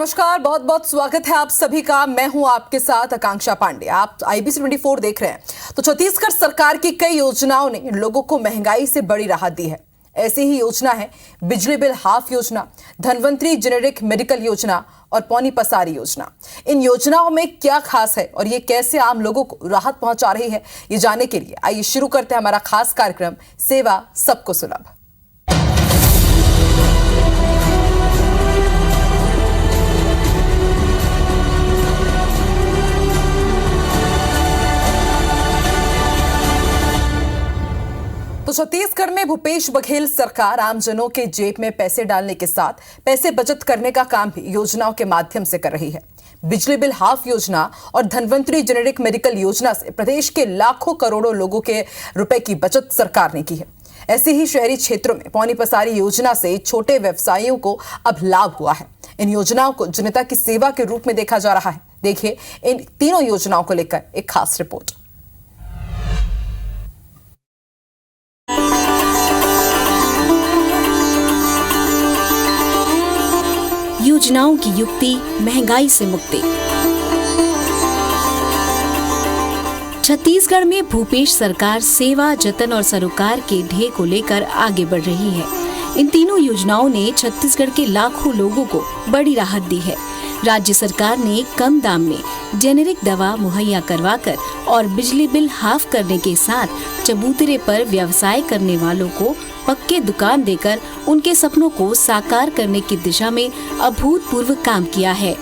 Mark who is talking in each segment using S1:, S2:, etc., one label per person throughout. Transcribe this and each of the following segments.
S1: नमस्कार, बहुत बहुत स्वागत है आप सभी का। मैं हूं आपके साथ आकांक्षा पांडे। आप IBC 24 देख रहे हैं। तो छत्तीसगढ़ सरकार की कई योजनाओं ने लोगों को महंगाई से बड़ी राहत दी है। ऐसी ही योजना है बिजली बिल हाफ योजना, धनवंतरी जेनेरिक मेडिकल योजना और पौनी पसारी योजना। इन योजनाओं में क्या खास है और ये कैसे आम लोगों को राहत पहुंचा रही है, ये जानने के लिए आइए शुरू करते हैं हमारा खास कार्यक्रम सेवा सबको सुलभ। तो छत्तीसगढ़ में भूपेश बघेल सरकार आमजनों के जेब में पैसे डालने के साथ पैसे बचत करने का काम भी योजनाओं के माध्यम से कर रही है। बिजली बिल हाफ योजना और धनवंतरी जेनेरिक मेडिकल योजना से प्रदेश के लाखों करोड़ों लोगों के रुपए की बचत सरकार ने की है। ऐसे ही शहरी क्षेत्रों में पौनी पसारी योजना से छोटे व्यवसायियों को अब लाभ हुआ है। इन योजनाओं को जनता की सेवा के रूप में देखा जा रहा है। देखिए इन तीनों योजनाओं को लेकर एक खास रिपोर्ट।
S2: योजनाओं की युक्ति, महंगाई से मुक्ति। छत्तीसगढ़ में भूपेश सरकार सेवा, जतन और सरोकार के ध्येय को लेकर आगे बढ़ रही है। इन तीनों योजनाओं ने छत्तीसगढ़ के लाखों लोगों को बड़ी राहत दी है। राज्य सरकार ने कम दाम में जेनेरिक दवा मुहैया करवाकर और बिजली बिल हाफ करने के साथ चबूतरे पर व्यवसाय करने वालों को पक्के दुकान देकर उनके सपनों को साकार करने की दिशा में अभूतपूर्व काम किया है।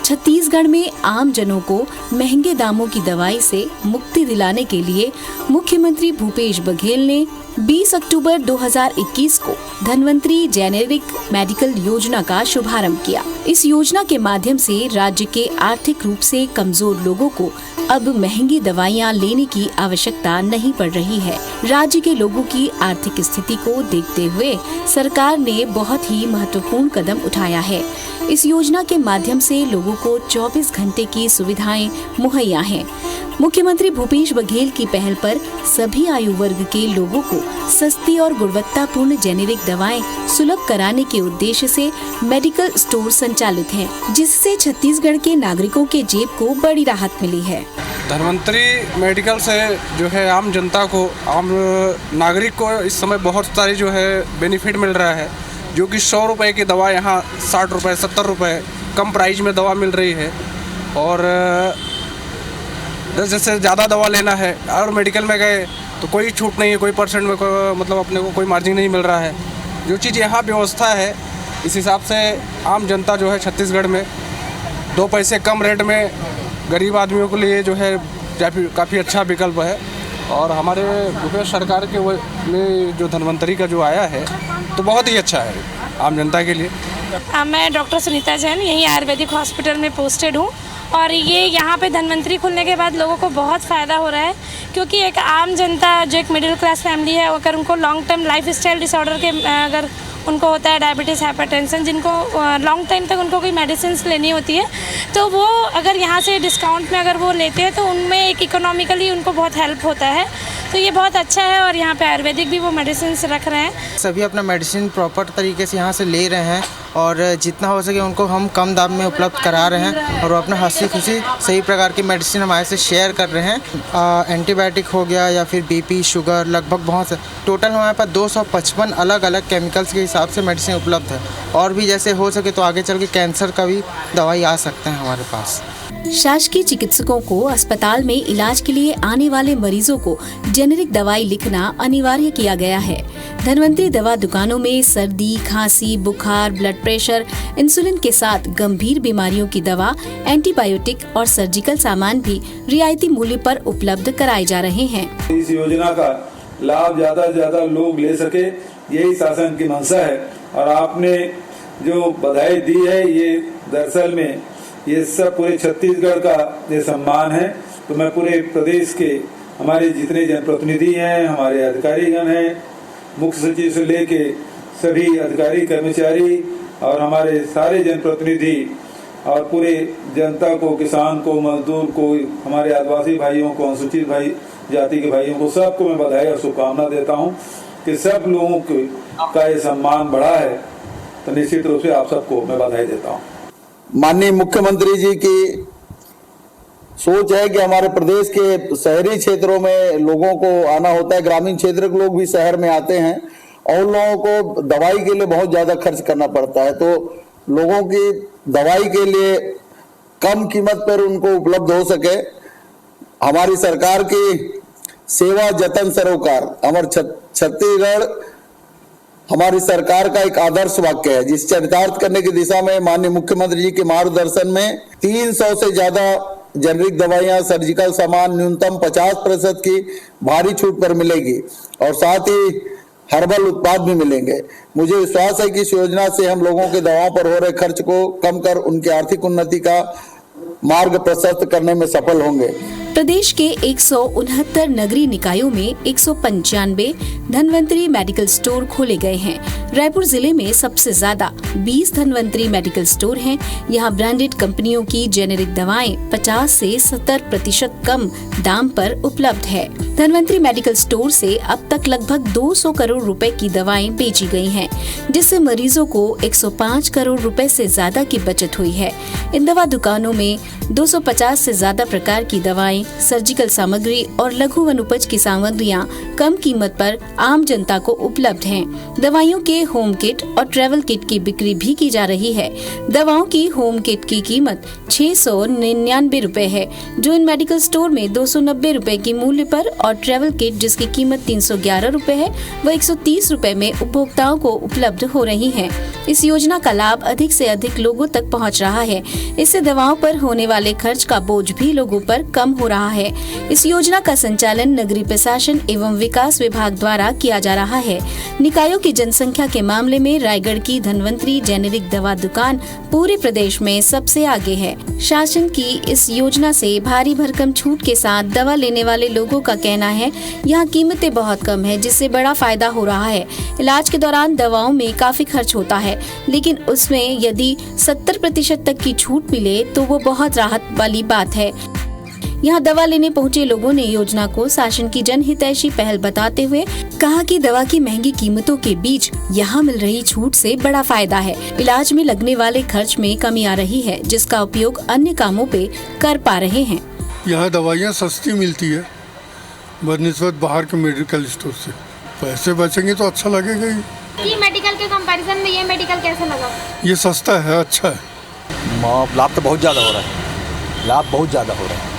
S2: छत्तीसगढ़ में आम जनों को महंगे दामों की दवाई से मुक्ति दिलाने के लिए मुख्यमंत्री भूपेश बघेल ने 20 अक्टूबर 2021 को धनवंतरी जेनेरिक मेडिकल योजना का शुभारंभ किया। इस योजना के माध्यम से राज्य के आर्थिक रूप से कमजोर लोगों को अब महंगी दवाइयां लेने की आवश्यकता नहीं पड़ रही है। राज्य के लोगों की आर्थिक स्थिति को देखते हुए सरकार ने बहुत ही महत्वपूर्ण कदम उठाया है। इस योजना के माध्यम से लोगों को 24 घंटे की सुविधाएं मुहैया हैं। मुख्यमंत्री भूपेश बघेल की पहल पर सभी आयु वर्ग के लोगों को सस्ती और गुणवत्तापूर्ण जेनेरिक दवाएं सुलभ कराने के उद्देश्य से मेडिकल स्टोर संचालित हैं, जिससे छत्तीसगढ़ के नागरिकों के जेब को बड़ी राहत मिली है।
S3: धनवंतरी मेडिकल से जो है आम जनता को, आम नागरिक को इस समय बहुत सारी जो है बेनिफिट मिल रहा है, जो कि 100 रुपये की दवा यहाँ 60 रुपये 70 रुपये कम प्राइस में दवा मिल रही है। और जैसे ज़्यादा दवा लेना है और मेडिकल में गए तो कोई छूट नहीं है, कोई परसेंट में मतलब अपने को कोई मार्जिन नहीं मिल रहा है। जो चीज़ यहाँ व्यवस्था है, इस हिसाब से आम जनता जो है छत्तीसगढ़ में 2 पैसे कम रेट में गरीब आदमियों के लिए जो है काफ़ी अच्छा विकल्प है। और हमारे भूपेश सरकार के में जो धनवंतरी का जो आया है तो बहुत ही अच्छा है आम जनता के लिए।
S4: मैं डॉक्टर सुनीता जैन यहीं आयुर्वेदिक हॉस्पिटल में पोस्टेड हूँ और ये यहाँ पे धनवंतरी खुलने के बाद लोगों को बहुत फ़ायदा हो रहा है, क्योंकि एक आम जनता जो एक मिडिल क्लास फैमिली है, अगर उनको long term life style disorder के अगर उनको होता है डायबिटीज़, हाइपरटेंशन, जिनको लॉन्ग टाइम तक उनको कोई मेडिसिन लेनी होती है, तो वो अगर यहाँ से डिस्काउंट में अगर वो लेते हैं तो उनमें एक इकोनॉमिकली उनको बहुत हेल्प होता है। तो ये बहुत अच्छा है और यहाँ पे आयुर्वेदिक भी वो मेडिसिन रख रहे हैं।
S5: सभी अपना मेडिसिन प्रॉपर तरीके से यहाँ से ले रहे हैं और जितना हो सके उनको हम कम दाम में उपलब्ध करा रहे हैं और वो अपना हंसी खुशी सही प्रकार की मेडिसिन हमारे से शेयर कर रहे हैं। एंटीबायोटिक हो गया या फिर बीपी, शुगर, लगभग बहुत से टोटल हमारे पास 255 अलग अलग केमिकल्स के हिसाब से मेडिसिन उपलब्ध है। और भी जैसे हो सके तो आगे चल के कैंसर का भी दवाई आ सकते हैं हमारे पास।
S2: शासकीय चिकित्सकों को अस्पताल में इलाज के लिए आने वाले मरीजों को जेनेरिक दवाई लिखना अनिवार्य किया गया है। धनवंतरी दवा दुकानों में सर्दी, खांसी, बुखार, ब्लड प्रेशर, इंसुलिन के साथ गंभीर बीमारियों की दवा, एंटीबायोटिक और सर्जिकल सामान भी रियायती मूल्य पर उपलब्ध कराए जा रहे हैं।
S6: इस योजना का लाभ ज्यादा से ज्यादा लोग ले सके, यही शासन की मंशा है। और आपने जो बधाई दी है, ये दरअसल में ये सब पूरे छत्तीसगढ़ का ये सम्मान है। तो मैं पूरे प्रदेश के हमारे जितने जनप्रतिनिधि हैं, हमारे अधिकारीगण हैं, मुख्य सचिव से लेके सभी अधिकारी कर्मचारी और हमारे सारे जनप्रतिनिधि और पूरे जनता को, किसान को, मजदूर को, हमारे आदिवासी भाइयों को, अनुसूचित भाई जाति के भाइयों को, सबको मैं बधाई और शुभकामना देता हूं कि सब लोगों का ये सम्मान बढ़ा है। तो निश्चित रूप से आप सबको मैं बधाई देता हूं।
S7: माननीय मुख्यमंत्री जी की सोच है कि हमारे प्रदेश के शहरी क्षेत्रों में लोगों को आना होता है, ग्रामीण क्षेत्र के लोग भी शहर में आते हैं और उन लोगों को दवाई के लिए बहुत ज्यादा खर्च करना पड़ता है। तो लोगों की दवाई के लिए कम कीमत पर उनको उपलब्ध हो सके, हमारी सरकार की सेवा जतन सरोकार हमारे छत्तीसगढ़ हमारी सरकार का एक आदर्श वाक्य है, जिस चरितार्थ करने की दिशा में माननीय मुख्यमंत्री जी के मार्गदर्शन में 300 से ज्यादा जेनरिक दवाइयां, सर्जिकल सामान न्यूनतम 50% की भारी छूट पर मिलेगी और साथ ही हर्बल उत्पाद भी मिलेंगे। मुझे विश्वास है कि इस योजना से हम लोगों के दवाओं पर हो रहे खर्च को कम कर उनकी आर्थिक उन्नति का मार्ग प्रशस्त करने में सफल होंगे।
S2: प्रदेश के 169 नगरीय निकायों में 195 धन्वंतरी मेडिकल स्टोर खोले गए हैं। रायपुर जिले में सबसे ज्यादा 20 धन्वंतरी मेडिकल स्टोर हैं। यहाँ ब्रांडेड कंपनियों की जेनेरिक दवाएं 50 से 70% कम दाम पर उपलब्ध है। धन्वंतरी मेडिकल स्टोर से अब तक लगभग 200 करोड़ रुपए की दवाएं बेची गई हैं, जिससे मरीजों को 105 करोड़ रुपए से ज्यादा की बचत हुई है। इन दवा दुकानों में 250 से ज्यादा प्रकार की दवाएं, सर्जिकल सामग्री और लघु वनोपज की सामग्रियां कम कीमत पर आम जनता को उपलब्ध हैं। दवाइयों के होम किट और ट्रेवल किट की बिक्री भी की जा रही है। दवाओं की होम किट की कीमत 699 रुपए है, जो इन मेडिकल स्टोर में 290 रुपए की मूल्य पर, और ट्रेवल किट जिसकी कीमत 311 रुपए है वह 130 रुपए में उपभोक्ताओं को उपलब्ध हो रही है। इस योजना का लाभ अधिक से अधिक लोगों तक पहुंच रहा है। इससे दवाओं पर होने वाले खर्च का बोझ भी लोगों पर कम हो रहा है। इस योजना का संचालन नगरीय प्रशासन एवं विकास विभाग द्वारा किया जा रहा है। निकायों की जनसंख्या के मामले में रायगढ़ की धन्वंतरी जेनेरिक दवा दुकान पूरे प्रदेश में सबसे आगे है। शासन की इस योजना से भारी भरकम छूट के साथ दवा लेने वाले लोगों का कहना है यहाँ कीमतें बहुत कम है, जिससे बड़ा फायदा हो रहा है। इलाज के दौरान दवाओं में काफी खर्च होता है, लेकिन उसमें यदि 70% तक की छूट मिले तो वो बहुत राहत वाली बात है। यहाँ दवा लेने पहुँचे लोगों ने योजना को शासन की जनहितैषी पहल बताते हुए कहा कि दवा की महंगी कीमतों के बीच यहाँ मिल रही छूट से बड़ा फायदा है। इलाज में लगने वाले खर्च में कमी आ रही है, जिसका उपयोग अन्य कामों पे कर पा रहे हैं।
S8: यहाँ दवाइयाँ सस्ती मिलती है बनिस्बत बाहर के मेडिकल स्टोर से। पैसे बचेंगे तो अच्छा लगेगा ही।
S9: ये मेडिकल के कंपैरिजन में ये मेडिकल कैसा लगा?
S8: ये सस्ता है, अच्छा है।
S10: लाभ तो बहुत ज़्यादा हो रहा है, लाभ बहुत ज़्यादा हो रहा है,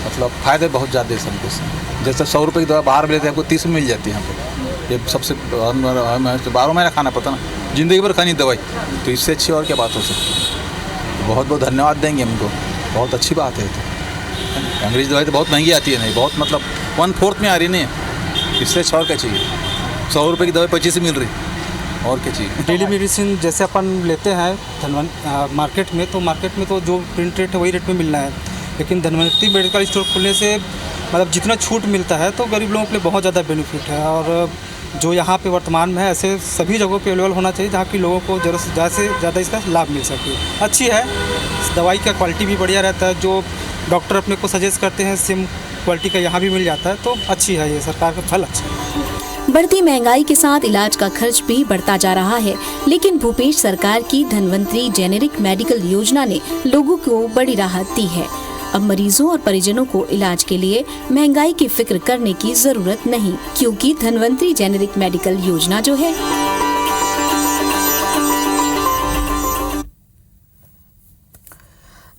S10: मतलब फ़ायदे बहुत ज़्यादा है सबको से। जैसे 100 रुपये की दवा बाहर में लेते हैं, हमको 30 में मिल जाती है यहाँ पे। ये सबसे 12 महीना खाना पड़ता ना, ज़िंदगी भर खानी दवाई, तो इससे अच्छी और क्या बात हो सकती है। बहुत बहुत धन्यवाद देंगे हमको, बहुत अच्छी बात है। तो अंग्रेज़ी दवाई तो बहुत महंगी आती है, नहीं बहुत मतलब 1/4 में आ रही नहीं, इससे अच्छा और क्या चाहिए। 100 रुपये की दवाई 25 मिल रही, और क्या चाहिए।
S11: डेली मेडिसिन जैसे अपन लेते हैं मार्केट में, तो मार्केट में तो जो प्रिंट रेट है वही रेट में मिलना है, लेकिन धन्वंतरी मेडिकल स्टोर खुलने से मतलब जितना छूट मिलता है तो गरीब लोगों के लिए बहुत ज़्यादा बेनिफिट है। और जो यहाँ पे वर्तमान में है, ऐसे सभी जगहों पे अवेलेबल होना चाहिए जहाँ की लोगों को ज़रूरत से ज़्यादा इसका लाभ मिल सके। अच्छी है, दवाई का क्वालिटी भी बढ़िया रहता है, जो डॉक्टर अपने को सजेस्ट करते हैं सेम क्वालिटी का यहाँ भी मिल जाता है, तो अच्छी है ये सरकार का पहल अच्छा है।
S2: बढ़ती महंगाई के साथ इलाज का खर्च भी बढ़ता जा रहा है, लेकिन भूपेश सरकार की धन्वंतरी जेनेरिक मेडिकल योजना ने लोगों को बड़ी राहत दी है। अब मरीजों और परिजनों को इलाज के लिए महंगाई की फिक्र करने की जरूरत नहीं, क्योंकि धन्वंतरी जेनेरिक मेडिकल योजना जो है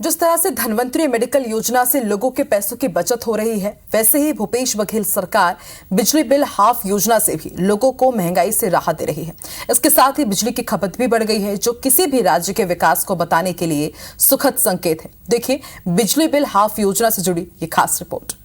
S1: जिस तरह से धन्वंतरी मेडिकल योजना से लोगों के पैसों की बचत हो रही है, वैसे ही भूपेश बघेल सरकार बिजली बिल हाफ योजना से भी लोगों को महंगाई से राहत दे रही है। इसके साथ ही बिजली की खपत भी बढ़ गई है, जो किसी भी राज्य के विकास को बताने के लिए सुखद संकेत है। देखिए बिजली बिल हाफ योजना से जुड़ी ये खास रिपोर्ट।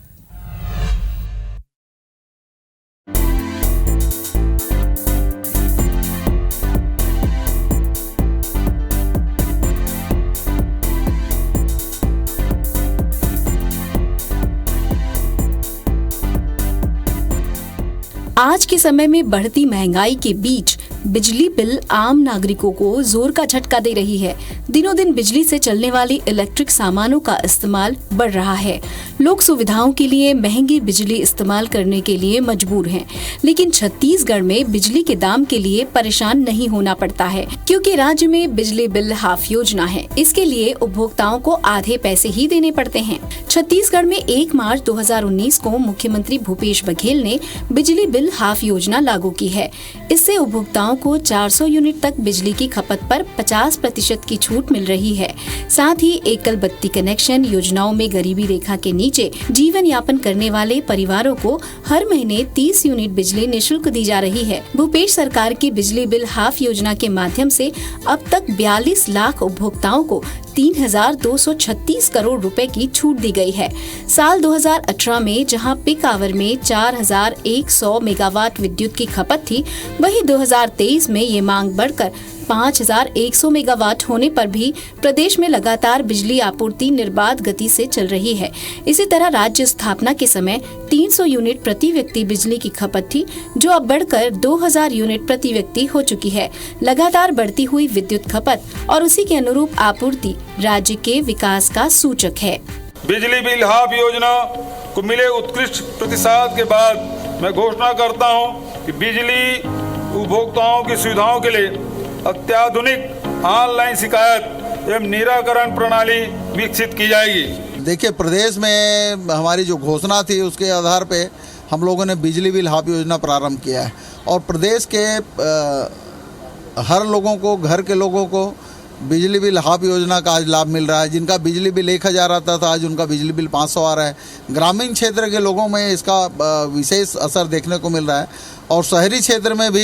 S2: आज के समय में बढ़ती महंगाई के बीच बिजली बिल आम नागरिकों को जोर का झटका दे रही है। दिनों दिन बिजली से चलने वाली इलेक्ट्रिक सामानों का इस्तेमाल बढ़ रहा है। लोग सुविधाओं के लिए महंगी बिजली इस्तेमाल करने के लिए मजबूर हैं, लेकिन छत्तीसगढ़ में बिजली के दाम के लिए परेशान नहीं होना पड़ता है, क्योंकि राज्य में बिजली बिल हाफ योजना है। इसके लिए उपभोक्ताओं को आधे पैसे ही देने पड़ते हैं। छत्तीसगढ़ में 1 मार्च 2019 को मुख्यमंत्री भूपेश बघेल ने बिजली बिल हाफ योजना लागू की है। इससे उपभोक्ताओं को 400 यूनिट तक बिजली की खपत पर 50% की छूट मिल रही है। साथ ही एकल बत्ती कनेक्शन योजनाओं में गरीबी रेखा के नीचे जीवन यापन करने वाले परिवारों को हर महीने 30 यूनिट बिजली निःशुल्क दी जा रही है। भूपेश सरकार की बिजली बिल हाफ योजना के माध्यम से अब तक 42 लाख उपभोक्ताओं को 3,236 करोड़ रुपए की छूट दी गई है। साल 2018 में जहां पिक आवर में 4,100 मेगावाट विद्युत की खपत थी, वहीं 2023 में ये मांग बढ़कर 5,100 मेगावाट होने पर भी प्रदेश में लगातार बिजली आपूर्ति निर्बाध गति से चल रही है। इसी तरह राज्य स्थापना के समय 300 यूनिट प्रति व्यक्ति बिजली की खपत थी, जो अब बढ़कर 2,000 यूनिट प्रति व्यक्ति हो चुकी है। लगातार बढ़ती हुई विद्युत खपत और उसी के अनुरूप आपूर्ति राज्य के विकास का सूचक है।
S12: बिजली बिल हाफ योजना को मिले उत्कृष्ट प्रतिसाद के बाद मैं घोषणा करता हूं कि बिजली उपभोक्ताओं की सुविधाओं के लिए अत्याधुनिक ऑनलाइन शिकायत एवं निराकरण प्रणाली विकसित की जाएगी।
S7: देखिए, प्रदेश में हमारी जो घोषणा थी उसके आधार पे हम लोगों ने बिजली बिल हाफ योजना प्रारंभ किया है और प्रदेश के हर लोगों को, घर के लोगों को बिजली बिल हाफ योजना का आज लाभ मिल रहा है। जिनका बिजली बिल 1,000 आता था, आज उनका बिजली बिल 500 आ रहा है। ग्रामीण क्षेत्र के लोगों में इसका विशेष असर देखने को मिल रहा है और शहरी क्षेत्र में भी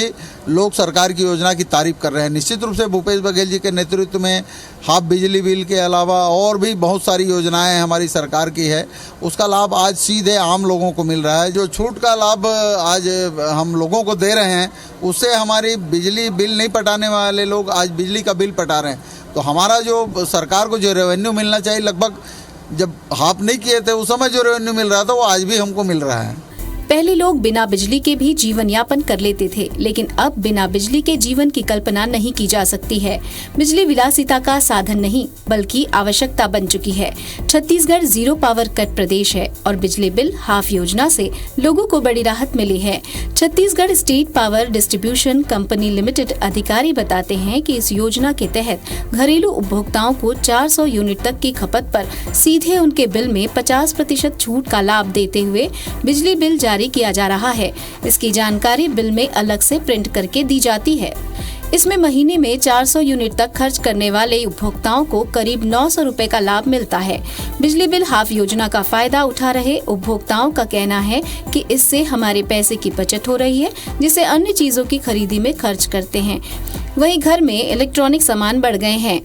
S7: लोग सरकार की योजना की तारीफ कर रहे हैं। निश्चित रूप से भूपेश बघेल जी के नेतृत्व में हाफ बिजली बिल के अलावा और भी बहुत सारी योजनाएं हमारी सरकार की है, उसका लाभ आज सीधे आम लोगों को मिल रहा है। जो छूट का लाभ आज हम लोगों को दे रहे हैं, उससे हमारी बिजली बिल नहीं पटाने वाले लोग आज बिजली का बिल पटा रहे हैं। तो हमारा जो सरकार को जो रेवेन्यू मिलना चाहिए, लगभग जब हाफ नहीं किए थे उस समय जो रेवेन्यू मिल रहा था वो आज भी हमको मिल रहा है।
S2: पहले लोग बिना बिजली के भी जीवन यापन कर लेते थे, लेकिन अब बिना बिजली के जीवन की कल्पना नहीं की जा सकती है। बिजली विलासिता का साधन नहीं बल्कि आवश्यकता बन चुकी है। छत्तीसगढ़ जीरो पावर कट प्रदेश है और बिजली बिल हाफ योजना से लोगों को बड़ी राहत मिली है। Chhattisgarh state power distribution company limited अधिकारी बताते हैं कि इस योजना के तहत घरेलू उपभोक्ताओं को 400 यूनिट तक की खपत पर सीधे उनके बिल में 50% छूट का लाभ देते हुए बिजली बिल जारी किया जा रहा है। इसकी जानकारी बिल में अलग से प्रिंट करके दी जाती है। इसमें महीने में 400 यूनिट तक खर्च करने वाले उपभोक्ताओं को करीब 900 रुपए का लाभ मिलता है। बिजली बिल हाफ योजना का फायदा उठा रहे उपभोक्ताओं का कहना है कि इससे हमारे पैसे की बचत हो रही है, जिसे अन्य चीजों की खरीदी में खर्च करते हैं। वहीं घर में इलेक्ट्रॉनिक सामान बढ़ गए हैं।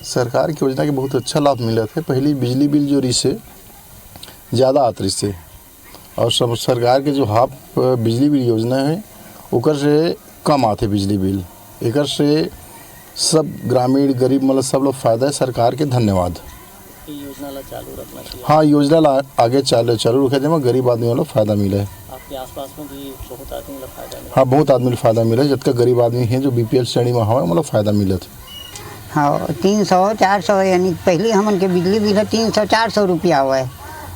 S13: सरकार की योजना के बहुत अच्छा लाभ मिला था। पहली बिजली बिल जो रिसे ज़्यादा आत से और सब सरकार के जो हाफ बिजली बिल योजना है ओकर से कम आते बिजली बिल। एकर से सब ग्रामीण गरीब मतलब सब लोग फायदा है। सरकार के धन्यवाद।
S14: योजना ला चालू रखना चाहिए।
S13: हाँ, योजना ला आगे चालू रखे जमा गरीब आदमी वाला फायदा मिले।
S14: आपके आसपास में भी बहुत आदमी को फायदा मिला।
S13: हाँ, बहुत आदमी को फायदा मिला। जितना गरीब आदमी है जो BPL श्रेणी में हवा मतलब फायदा मिला था।
S15: हाँ, 300-400 यानी पहले हमन के बिजली बिल 300-400 रुपया हुआ है।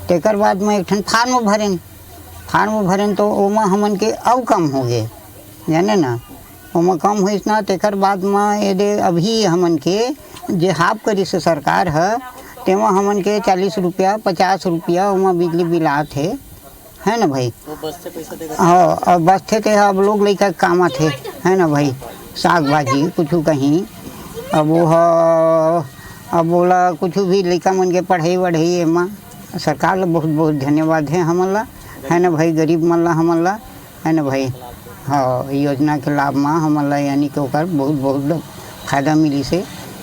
S15: तेकर बाद में एक ठन फार्म भरें तो ओमा हमन के अब कम हो गए, जाने ना ओमा कम हुई ना। तेकर बाद में यदि अभी हमन के जे हाफ करी से सरकार है तेमा हमन के 40 रुपया 50 रुपया ओमा बिजली बिल आते है ना भाई।
S14: वो बचते पैसा देगा।
S15: हाँ, और बचते थे अब लोग लड़का काम आते है ना भाई, साग भाजी कुछ कहीं अब वो अब बोला कुछ भी लड़का मन के पढ़ाई वढ़ाई एमा सरकार ला बहुत बहुत धन्यवाद है हमन ला, है ना भाई। गरीब मन ला हमन ला, है ना भाई। हाँ, योजना के लाभ में हमन ला यानी कि ओकर बहुत बहुत फायदा मिली से।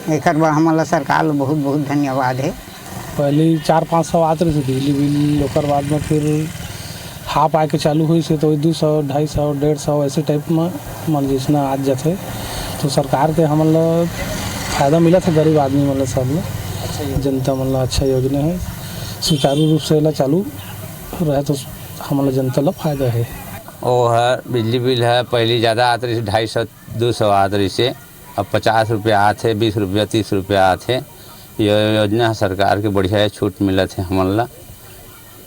S15: एक बार हमन ला सरकार ला बहुत बहुत धन्यवाद है।
S11: पहले 400-500 आते रहे बिजली बिल, ओकर बाद में फिर हाफ आके चालू हुई से तो 200, 250, 150 ऐसे टाइप में मन जिसना आज जाते। तो सरकार के हमन ला फायदा मिला था गरीब आदमी मतलब सब में। जनता मतलब अच्छा योजना है, सुचारू रूप से चालू रहे तो हमारा जनता ला फायदा है।
S16: वो है बिजली बिल है पहले ज़्यादा आते रही 250-200 आते रही से, अब 50 रुपया आते, 20 रुपया 30 रुपया आते। ये योजना सरकार के बढ़िया छूट मिला थे हमन ला।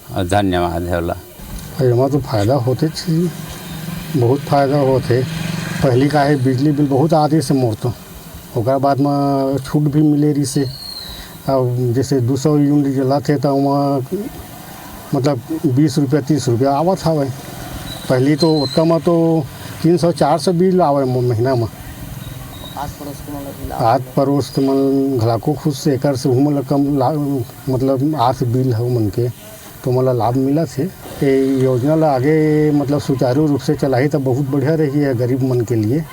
S16: और धन्यवाद है वाला।
S8: एमा तो फायदा होते छी, बहुत फायदा होते। पहली का है बिजली बिल बहुत आते से मोर तो ओकर बाद में छूट भी मिले रही से। अब जैसे 200 यूनिट जला थे तो वहाँ मतलब 20 रुपया 30 रुपया आवत हवे। पहली तो उतना में तो 300-400 बिल आवे महीना में। आठ पड़ोस के मन घलाको खुद से एकर से मतलब कम मतलब 8 बिल है मन के तो मतलब लाभ मिला थे। ये योजना ला आगे मतलब सुचारू रूप से चलाई तो बहुत बढ़िया रही है गरीब मन के लिए,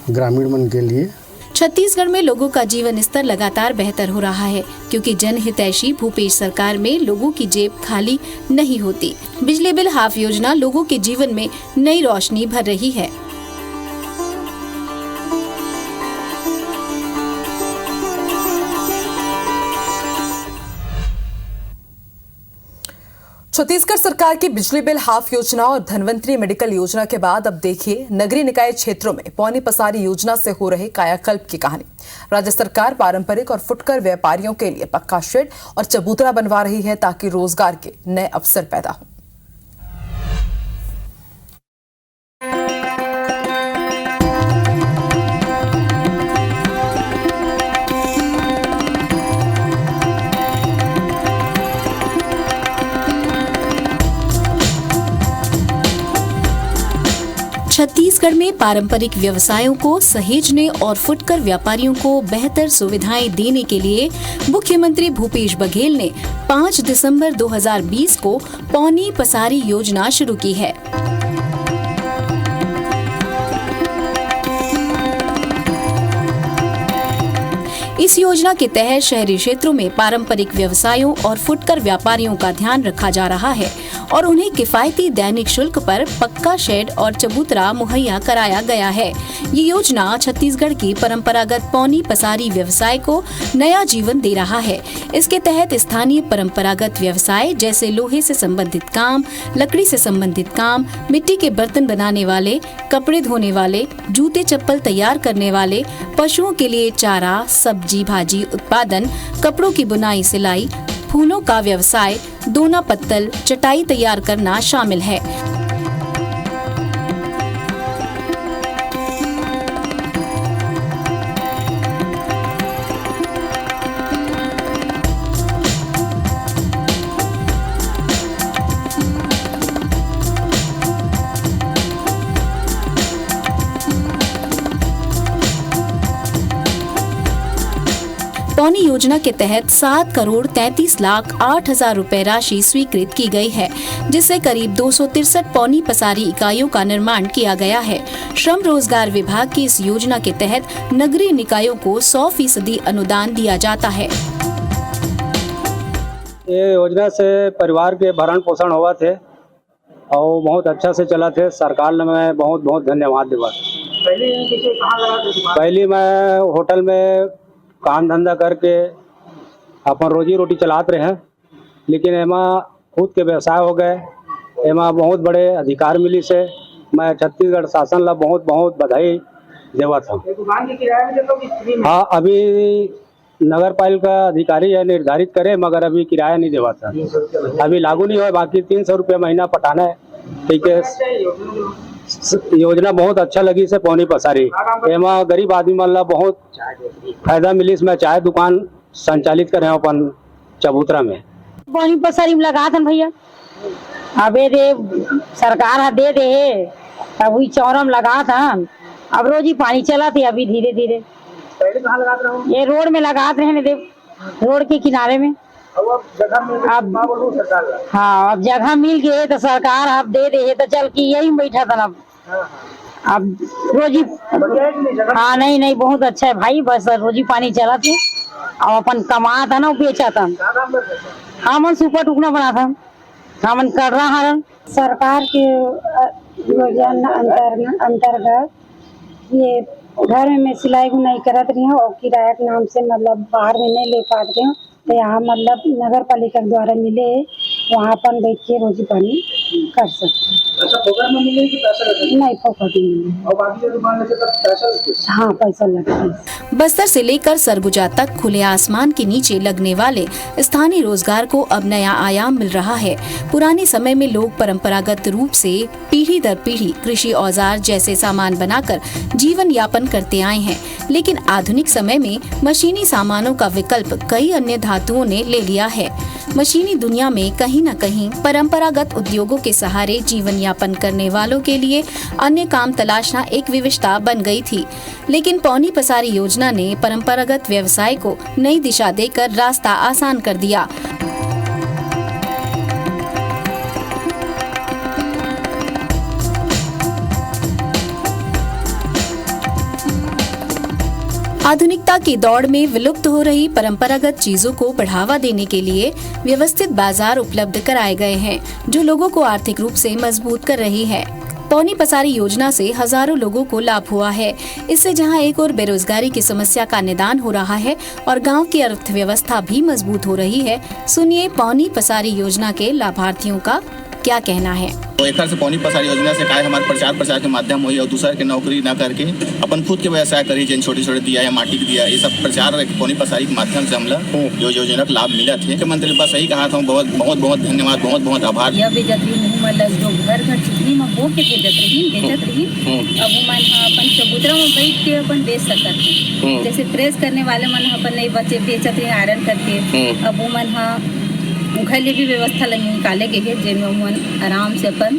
S8: ग्रामीण मन के लिए।
S2: छत्तीसगढ़ में लोगों का जीवन स्तर लगातार बेहतर हो रहा है क्योंकि जनहितैषी भूपेश सरकार में लोगों की जेब खाली नहीं होती। बिजली बिल हाफ योजना लोगों के जीवन में नई रोशनी भर रही है।
S1: छत्तीसगढ़ सरकार की बिजली बिल हाफ योजना और धनवंतरी मेडिकल योजना के बाद अब देखिए नगरीय निकाय क्षेत्रों में पौनी पसारी योजना से हो रहे कायाकल्प की कहानी। राज्य सरकार पारंपरिक और फुटकर व्यापारियों के लिए पक्का शेड और चबूतरा बनवा रही है ताकि रोजगार के नए अवसर पैदा हों।
S2: छत्तीसगढ़ में पारंपरिक व्यवसायों को सहेजने और फुटकर व्यापारियों को बेहतर सुविधाएं देने के लिए मुख्यमंत्री भूपेश बघेल ने 5 दिसंबर 2020 को पौनी पसारी योजना शुरू की है। इस योजना के तहत शहरी क्षेत्रों में पारंपरिक व्यवसायों और फुटकर व्यापारियों का ध्यान रखा जा रहा है और उन्हें किफायती दैनिक शुल्क पर पक्का शेड और चबूतरा मुहैया कराया गया है। ये योजना छत्तीसगढ़ की परंपरागत पौनी पसारी व्यवसाय को नया जीवन दे रहा है। इसके तहत स्थानीय परंपरागत व्यवसाय जैसे लोहे से संबंधित काम, लकड़ी से संबंधित काम, मिट्टी के बर्तन बनाने वाले, कपड़े धोने वाले, जूते चप्पल तैयार करने वाले, पशुओं के लिए चारा, सब्जी भाजी उत्पादन, कपड़ों की बुनाई सिलाई, फूलों का व्यवसाय, दोना पत्तल, चटाई तैयार करना शामिल है। पौनी योजना के तहत 7,33,08,000 रुपए राशि स्वीकृत की गई है, जिससे करीब 263 पौनी पसारी इकाइयों का निर्माण किया गया है। श्रम रोजगार विभाग की इस योजना के तहत नगरीय निकायों को 100% अनुदान दिया जाता है।
S17: ये योजना से परिवार के भरण पोषण हुआ थे और बहुत अच्छा से चला थे। सरकार ने मैं बहुत बहुत धन्यवाद देवा। पहले मैं होटल में काम धंधा करके अपन रोजी रोटी चलाते रहे, लेकिन एमा खुद के व्यवसाय हो गए। एमा बहुत बड़े अधिकार मिली से मैं छत्तीसगढ़ शासन ला बहुत बहुत बधाई देवा था। हाँ, अभी नगर पालिका अधिकारी है निर्धारित करे, मगर अभी किराया नहीं देवा था, अभी लागू नहीं हुआ। बाकी 300 रुपये महीना पटाना है। ठीक है, योजना बहुत अच्छा लगी से पौनी पसारी। एमा गरीब आदमी मन ला बहुत फायदा मिली। मैं चाय दुकान संचालित कर रहे हैं अपन चबूतरा में।
S18: पौनी पसारी में लगा था भैया, अबे दे सरकार दे दे तब चौरम लगा था। अब रोज ही पानी चला थे। अभी धीरे धीरे ये रोड में लगाते रहे दे, रोड के किनारे में। अब हाँ, अब जगह मिल गए तो सरकार अब दे दे तो चल के यही बैठा था ना। अब रोजी हाँ नहीं बहुत अच्छा है भाई। बस रोजी पानी चला थे और अपन कमा था ना, बेचा था। हाँ, मन सुपर टुकना बना था। हाँ, मन कर रहा है। सरकार के योजना अंतर्गत ये घर में मैं सिलाई बुनाई करत रही हूँ और किराया के नाम से मतलब बाहर में नहीं ले पाते रही हूँ। तो यहाँ मतलब नगर पालिका द्वारा मिले, वहाँ अपन बैठ के रोजी पानी कर सकते हैं।
S19: अच्छा, फोकट में मिलेगी कि पैसा लगेगा?
S18: नहीं, फोकट में मिलेगी।
S19: और बाकी जो दुकान लेते तब पैसा लगता है?
S18: हाँ, पैसा लगता है।
S2: बस्तर से लेकर सरगुजा तक खुले आसमान के नीचे लगने वाले स्थानीय रोजगार को अब नया आयाम मिल रहा है। पुराने समय में लोग परंपरागत रूप से पीढ़ी दर पीढ़ी कृषि औजार जैसे सामान बनाकर जीवन यापन करते आए हैं, लेकिन आधुनिक समय में मशीनी सामानों का विकल्प कई अन्य धातुओं ने ले लिया है। मशीनी दुनिया में कहीं न कहीं परंपरागत उद्योगों के सहारे जीवन यापन करने वालों के लिए अन्य काम तलाशना एक विविधता बन गई थी, लेकिन पौनी पसारी योजना ने परंपरागत व्यवसाय को नई दिशा देकर रास्ता आसान कर दिया। आधुनिकता की दौड़ में विलुप्त हो रही परंपरागत चीजों को बढ़ावा देने के लिए व्यवस्थित बाजार उपलब्ध कराए गए हैं, जो लोगों को आर्थिक रूप से मजबूत कर रही है। पौनी पसारी योजना से हजारों लोगों को लाभ हुआ है। इससे जहां एक और बेरोजगारी की समस्या का निदान हो रहा है और गांव की अर्थव्यवस्था भी मजबूत हो रही है। सुनिए पौनी पसारी योजना के लाभार्थियों का क्या कहना है।
S20: तो एक से पौनी पसारी योजना से का हमारे प्रचार के माध्यम हुई और दूसरे के नौकरी ना करके अपन खुद के व्यवसाय करी, जिन छोटे छोटे दिया या माटी के दिया, ये सब प्रचार पौनी पसारी के माध्यम से हमला जो योजना का लाभ मिला थे। मुख्यमंत्री बस सही कहा था, बहुत बहुत बहुत धन्यवाद, बहुत बहुत आभार।
S21: यह बेचतरी नहीं मतलब जो घर घर चिकनी में बो के बेचत रही अब मन अपन चबूतरा में बैठ के अपन बेच सकते, जैसे प्रेस करने वाले मन अपन नहीं बचे बेचत रही आयरन करके, अब वो मन घर लिए भी व्यवस्था निकाले गए है जिनमें मन आराम से अपन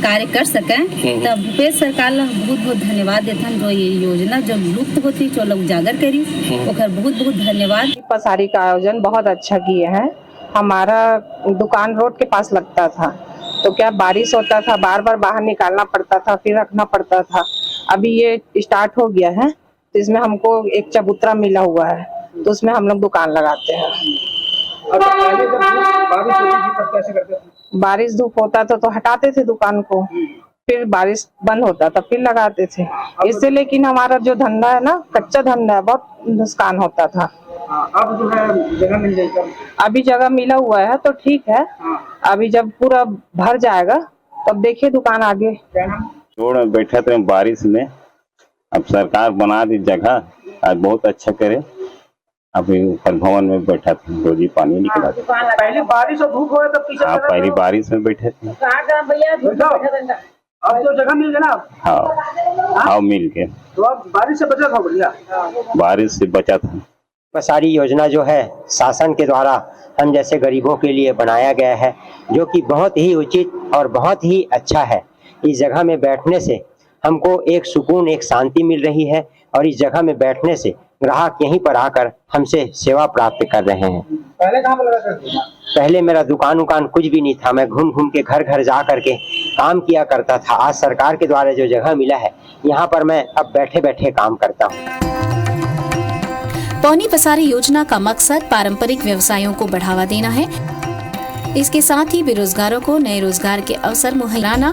S21: कार्य कर सके। तब भूपेश सरकार ला बहुत बहुत धन्यवाद देथन, जो ये योजना जब लुप्त होती जो लोग उजागर करी ओकर बहुत बहुत धन्यवाद।
S22: पसारी का आयोजन बहुत अच्छा किए हैं। हमारा दुकान रोड के पास लगता था, तो क्या बारिश होता था, बार बार बाहर निकालना पड़ता था, फिर रखना पड़ता था। अभी ये स्टार्ट हो गया है, तो इसमें हमको एक चबूतरा मिला हुआ है, तो उसमें हम लोग दुकान लगाते हैं।
S19: पहले जब बारिश होती थी तब कैसे करते थे?
S22: बारिश धूप होता था तो हटाते थे दुकान को, फिर बारिश बंद होता था फिर लगाते थे। इससे लेकिन हमारा जो धंधा है ना, कच्चा धंधा है, बहुत नुकसान होता था।
S19: अब जो है जगह मिल जाएगा,
S22: अभी जगह मिला हुआ है तो ठीक है। अभी जब पूरा भर जाएगा तब देखिए दुकान आगे।
S23: रोड में बैठे थे बारिश में, अब सरकार बना दी जगह, आज बहुत अच्छा करे। अभी ऊपर भवन में बैठा था, रोजी पानी निकला था।
S19: पहले बारिश और धूप हुआ तब
S23: हाँ, पहली बारिश में बैठे थे।
S19: अब तो जगह मिल गया ना?
S23: हाँ मिल गया,
S19: तो अब बारिश से बचा था। बढ़िया,
S23: बारिश से बचा था।
S24: पसारी योजना जो है शासन के द्वारा हम जैसे गरीबों के लिए बनाया गया है, जो कि बहुत ही उचित और बहुत ही अच्छा है। इस जगह में बैठने से हमको एक सुकून, एक शांति मिल रही है, और इस जगह में बैठने से ग्राहक यहीं पर आकर हमसे सेवा प्राप्त कर रहे हैं।
S19: पहले कहाँ पर लगा करते थे?
S24: पहले मेरा दुकान कुछ भी नहीं था, मैं घूम घूम के घर घर जा करके काम किया करता था। आज सरकार के द्वारा जो जगह मिला है, यहाँ पर मैं अब बैठे बैठे काम करता हूँ।
S2: पौनी पसारी योजना का मकसद पारंपरिक व्यवसायों को बढ़ावा देना है। इसके साथ ही बेरोजगारों को नए रोजगार के अवसर मुहैया कराना,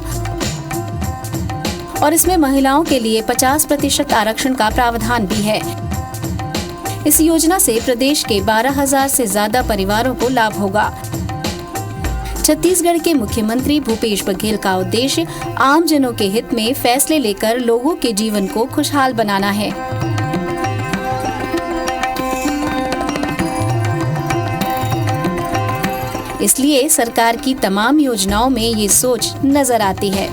S2: और इसमें महिलाओं के लिए 50% आरक्षण का प्रावधान भी है। इस योजना से प्रदेश के 12,000 से ज्यादा परिवारों को लाभ होगा। छत्तीसगढ़ के मुख्यमंत्री भूपेश बघेल का उद्देश्य आम जनों के हित में फैसले लेकर लोगों के जीवन को खुशहाल बनाना है। इसलिए सरकार की तमाम योजनाओं में ये सोच नजर आती है।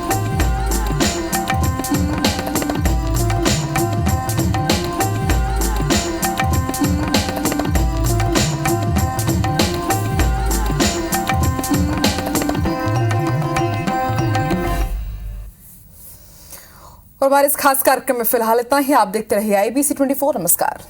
S1: और हमारे इस खास कार्यक्रम में फिलहाल इतना ही। आप देखते रहिए IBC 24। नमस्कार।